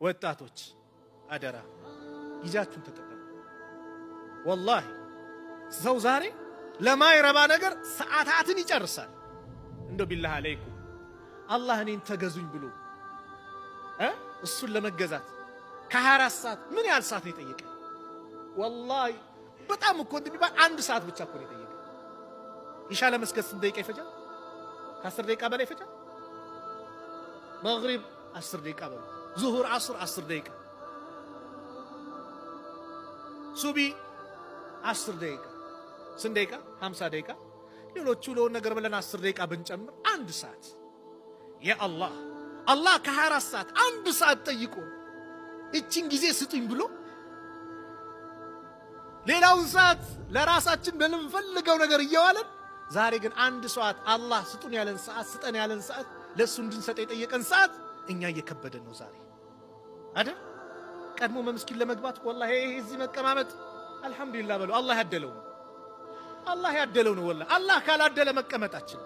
ወጣቶች አደራ ጊዜያችሁን ተጠቀሙ። ወላሂ ሰው ዛሬ ለማይረባ ነገር ሰዓታትን ይጨርሳል። እንደው ቢላህ አለይኩም አላህ እኔን ተገዙኝ ብሎ እሱን ለመገዛት ከ24 ሰዓት ምን ያህል ሰዓት ነው የጠየቀ? ወላሂ በጣም እኮ እንደሚባል 1 ሰዓት ብቻ እኮ ነው የጠየቀ። ኢሻ ለመስገድ ስንት ደቂቃ ይፈጃል? ከ10 ደቂቃ በላይ ይፈጃል። መግሪብ 10 ደቂቃ በላይ፣ ዙሁር፣ ዓስር 10 ደቂቃ፣ ሱቢ 10 ደቂቃ። ስንት ደቂቃ? 50 ደቂቃ። ሌሎቹ ለሆነ ነገር ብለን 10 ደቂቃ ብንጨምር 1 ሰዓት። ያ አላህ አላህ ከ24 ሰዓት 1 ሰዓት ጠይቆ እቺን ጊዜ ስጡኝ ብሎ ሌላውን ሰዓት ለራሳችን በምንፈልገው ነገር እየዋለን ዛሬ ግን 1 ሰዓት አላህ ስጡን ያለን ሰዓት ስጠን ያለን ሰዓት ለሱ እንድንሰጥ የጠየቀን ሰዓት እኛ እየከበደን ነው ዛሬ አይደል? ቀድሞ መስጊድ ለመግባት ወላሂ እዚህ መቀማመጥ አልহামዱሊላህ በሉ። አላህ ያደለው ነው። አላህ ያደለው ነው። ወላሂ አላህ ካላደለ መቀመጣችን